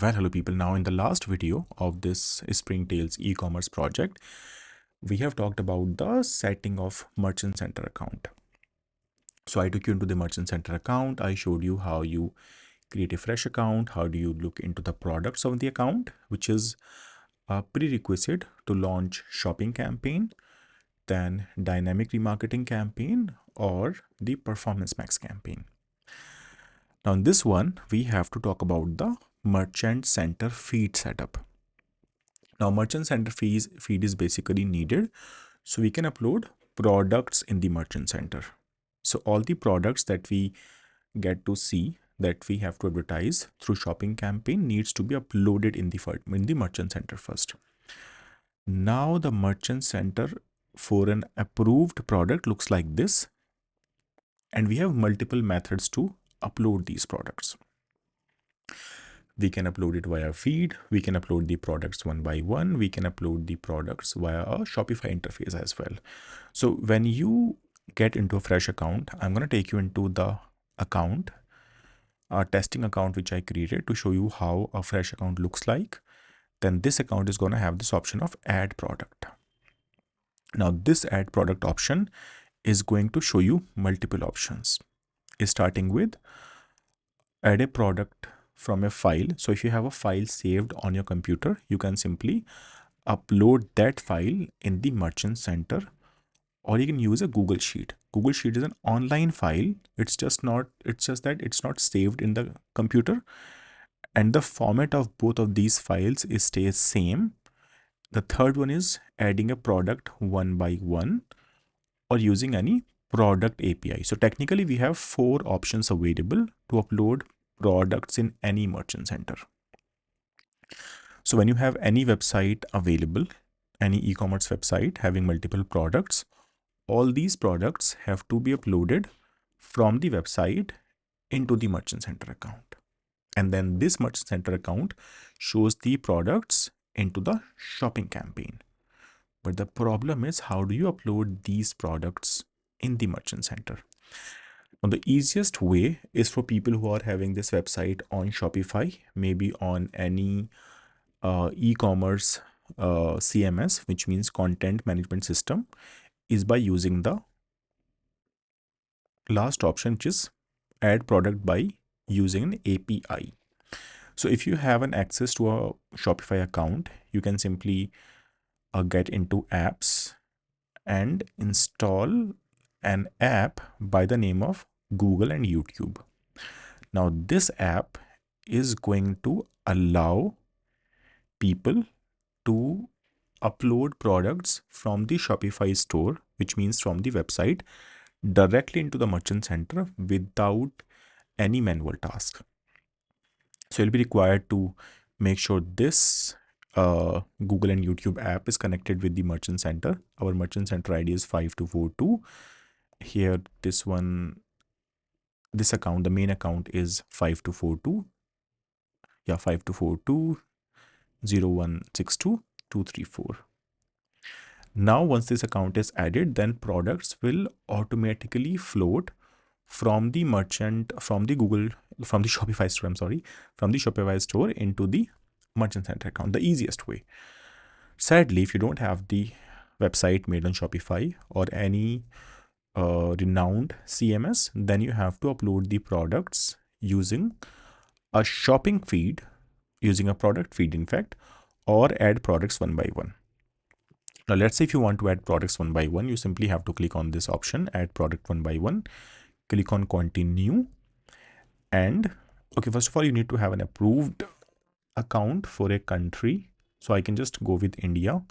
Well, hello people. Now in the last video of this Springtails e-commerce project, we have talked about the setting of Merchant Center account. So I took you into the Merchant Center account. I showed you how you create a fresh account, how do you look into the products of the account, which is a prerequisite to launch shopping campaign, then dynamic remarketing campaign, or the performance max campaign. Now in this one, we have to talk about the Merchant Center feed setup. Now Merchant Center feed is basically needed so we can upload products in the Merchant Center. So all the products that we get to see that we have to advertise through shopping campaign needs to be uploaded in the Merchant Center first. Now the Merchant Center for an approved product looks like this, and we have multiple methods to upload these products. We can upload it via feed, we can upload the products one by one, we can upload the products via a Shopify interface as well. So when you get into a fresh account, I'm going to take you into the account, a testing account which I created to show you how a fresh account looks like. Then this account is going to have this option of add product. Now this add product option is going to show you multiple options, starting with add a product from a file. So if you have a file saved on your computer, you can simply upload that file in the Merchant Center, or you can use a Google Sheet. Google Sheet is an online file. It's just that it's not saved in the computer, and the format of both of these files stays same. The third one is adding a product one by one or using any product API. So technically we have 4 options available to upload products in any Merchant Center. So when you have any website available, any e-commerce website having multiple products, all these products have to be uploaded from the website into the Merchant Center account. And then this Merchant Center account shows the products into the shopping campaign. But the problem is, how do you upload these products in the Merchant Center? Now, the easiest way is for people who are having this website on Shopify, maybe on any e-commerce CMS, which means content management system, is by using the last option, which is add product by using an API. So if you have an access to a Shopify account, you can simply get into apps and install an app by the name of Google and YouTube. Now this app is going to allow people to upload products from the Shopify store, which means from the website, directly into the Merchant Center without any manual task. So you'll be required to make sure this Google and YouTube app is connected with the Merchant Center. Our Merchant Center ID is 5242. Here, this account, the main account is 5242. Yeah, 5242 0162 234. Now, once this account is added, then products will automatically float from the Shopify store, from the Shopify store into the Merchant Center account, the easiest way. Sadly, if you don't have the website made on Shopify or any renowned CMS, then you have to upload the products using a shopping feed, using a product feed, in fact, or add products one by one. Now, let's say if you want to add products one by one, you simply have to click on this option, add product one by one, click on continue. And okay, first of all, you need to have an approved account for a country. So I can just go with India.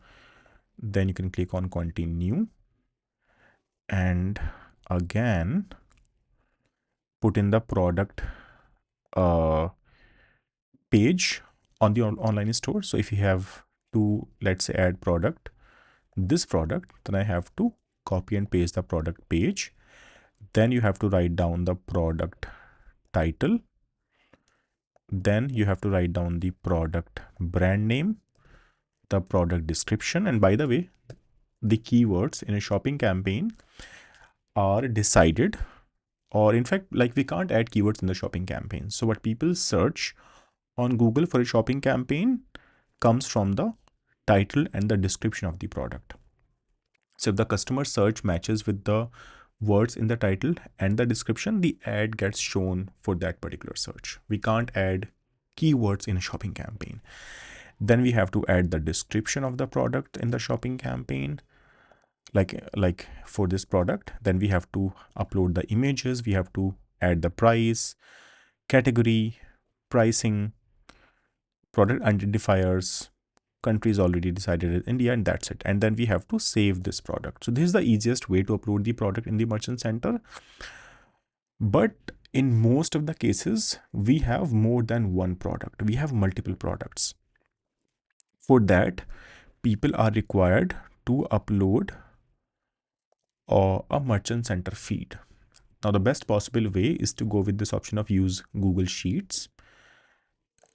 Then you can click on continue. And again, put in the product page on the online store. So if you have to, let's say, add product, this product, then I have to copy and paste the product page. Then you have to write down the product title. Then you have to write down the product brand name, the product description. And by the way, the keywords in a shopping campaign are decided, or in fact, like we can't add keywords in the shopping campaign. So what people search on Google for a shopping campaign comes from the title and the description of the product. So if the customer search matches with the words in the title and the description, the ad gets shown for that particular search. We can't add keywords in a shopping campaign. Then we have to add the description of the product in the shopping campaign, like for this product. Then we have to upload the images, we have to add the price, category, pricing, product identifiers, countries already decided is India, and that's it. And then we have to save this product. So this is the easiest way to upload the product in the merchant center. But in most of the cases, we have more than one product. We have multiple products. For that, people are required to upload a merchant center feed. Now, the best possible way is to go with this option of use Google Sheets.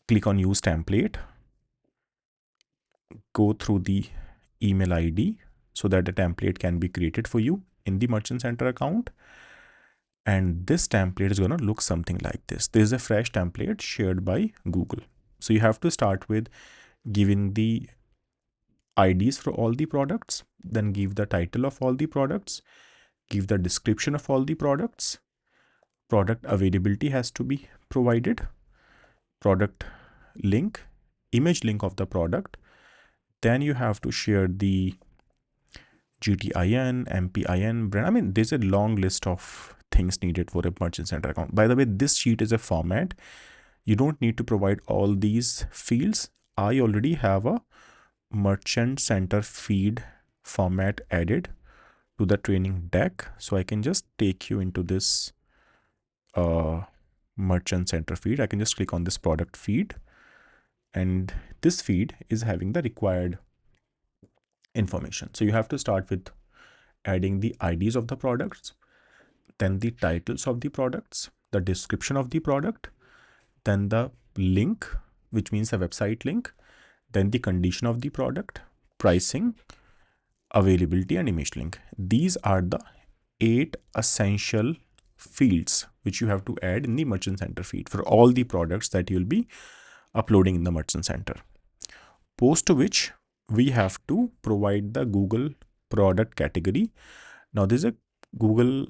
Click on use template. Go through the email ID so that a template can be created for you in the merchant center account. And this template is going to look something like this. This is a fresh template shared by Google. So you have to start with giving the IDs for all the products, then give the title of all the products, give the description of all the products. Product availability has to be provided, product link, image link of the product. Then you have to share the GTIN, MPIN, brand. I mean, there's a long list of things needed for a merchant center account. By the way, this sheet is a format. You don't need to provide all these fields. I already have a merchant center feed format added to the training deck. So I can just take you into this merchant center feed. I can just click on this product feed, and this feed is having the required information. So you have to start with adding the IDs of the products, then the titles of the products, the description of the product, then the link, which means a website link, then the condition of the product, pricing, availability, and image link. These are the 8 essential fields which you have to add in the merchant center feed for all the products that you'll be uploading in the merchant center. Post which we have to provide the Google product category. Now there's a Google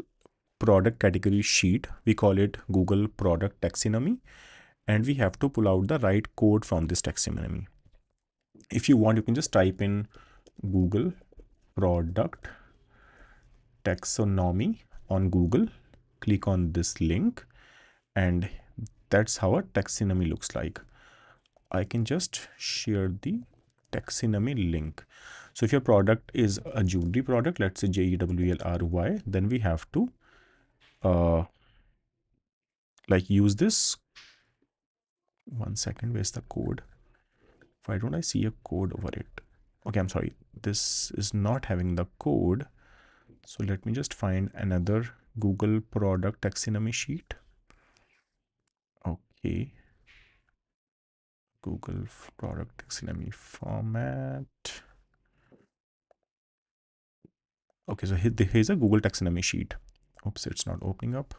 product category sheet. We call it Google product taxonomy, and we have to pull out the right code from this taxonomy. If you want, you can just type in Google product taxonomy on Google, click on this link, and that's how a taxonomy looks like. I can just share the taxonomy link. So if your product is a jewelry product, let's say JEWLRY, then we have to like use this. One second, where's the code? Why don't I see a code over it? Okay, I'm sorry, this is not having the code. So let me just find another Google product taxonomy sheet. Okay, Google product taxonomy format. Okay, so here's a Google taxonomy sheet. Oops, it's not opening up.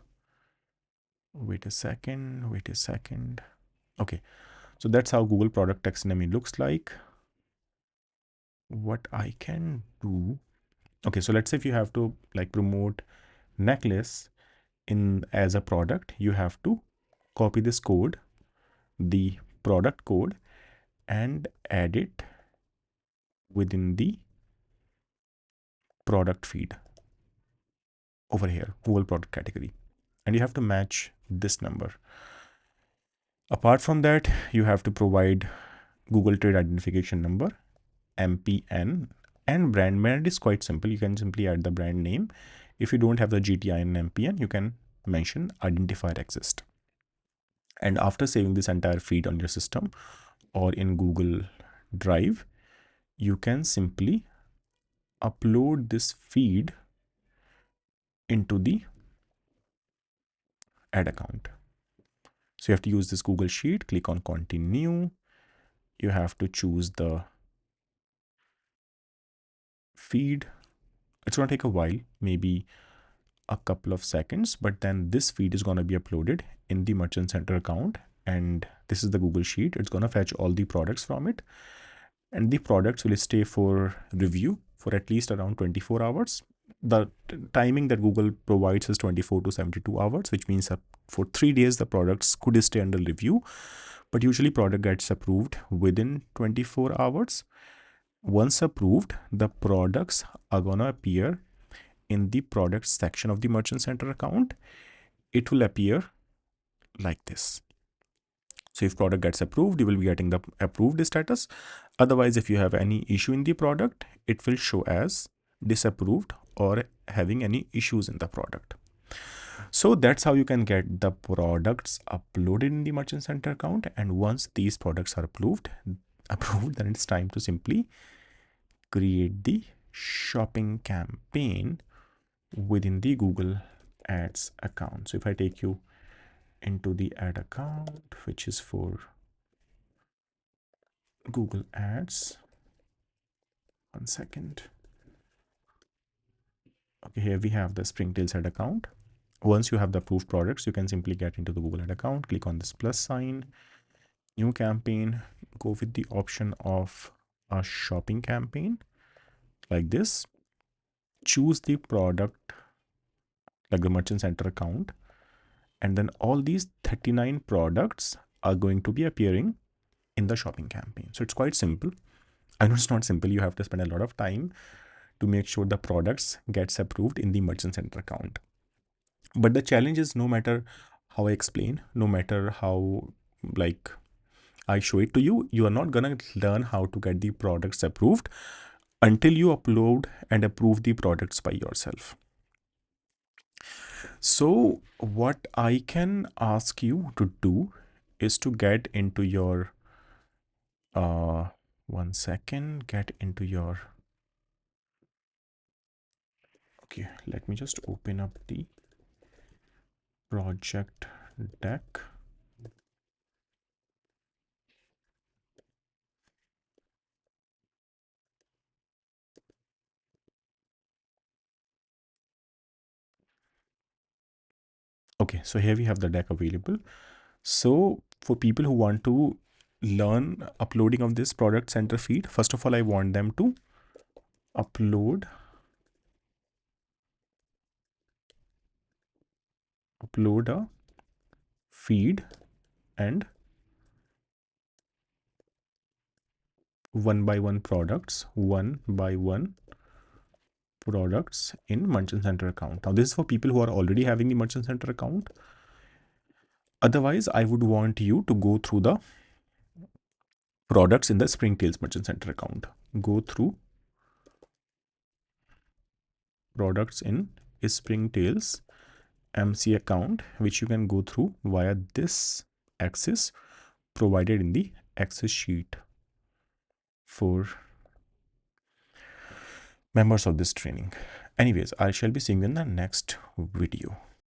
Wait a second. Okay, so that's how Google product taxonomy looks like. What I can do, okay, so let's say if you have to like promote necklace in as a product, you have to copy this code, the product code, and add it within the product feed over here, Google product category, and you have to match this number. Apart from that, you have to provide Google trade identification number, MPN, and brand name. It is quite simple. You can simply add the brand name. If you don't have the GTIN and MPN, you can mention identifier exist. And after saving this entire feed on your system or in Google Drive, you can simply upload this feed into the ad account. So you have to use this Google Sheet, click on continue. You have to choose the feed. It's going to take a while, maybe a couple of seconds, but then this feed is going to be uploaded in the merchant center account, and this is the Google Sheet. It's going to fetch all the products from it, and the products will stay for review for at least around 24 hours. The timing that Google provides is 24 to 72 hours, which means that for 3 days the products could stay under review, but usually product gets approved within 24 hours. Once approved, the products are gonna appear in the products section of the Merchant Center account. It will appear like this. So if product gets approved, you will be getting the approved status. Otherwise, if you have any issue in the product, it will show as disapproved or having any issues in the product. So that's how you can get the products uploaded in the Merchant Center account. And once these products are approved, then it's time to simply create the shopping campaign within the Google Ads account. So if I take you into the ad account, which is for Google Ads, 1 second. Okay, here we have the Springtails ad account. Once you have the approved products, you can simply get into the Google Ad account, click on this plus sign, new campaign, go with the option of a shopping campaign like this, choose the product like the Merchant Center account, and then all these 39 products are going to be appearing in the shopping campaign. So it's quite simple. I know it's not simple. You have to spend a lot of time to make sure the products gets approved in the Merchant Center account. But the challenge is, no matter how I explain, no matter how like I show it to you, you are not gonna learn how to get the products approved until you upload and approve the products by yourself. So what I can ask you to do is to get into your 1 second, get into your, okay, let me just open up the project deck. Okay, so here we have the deck available. So for people who want to learn uploading of this product center feed, first of all, I want them to upload a feed and one by one products in Merchant Center account. Now this is for people who are already having the Merchant Center account. Otherwise, I would want you to go through the products in the Springtails Merchant Center account. Go through products in Springtails MC account, which you can go through via this access provided in the access sheet for members of this training. Anyways, I shall be seeing you in the next video.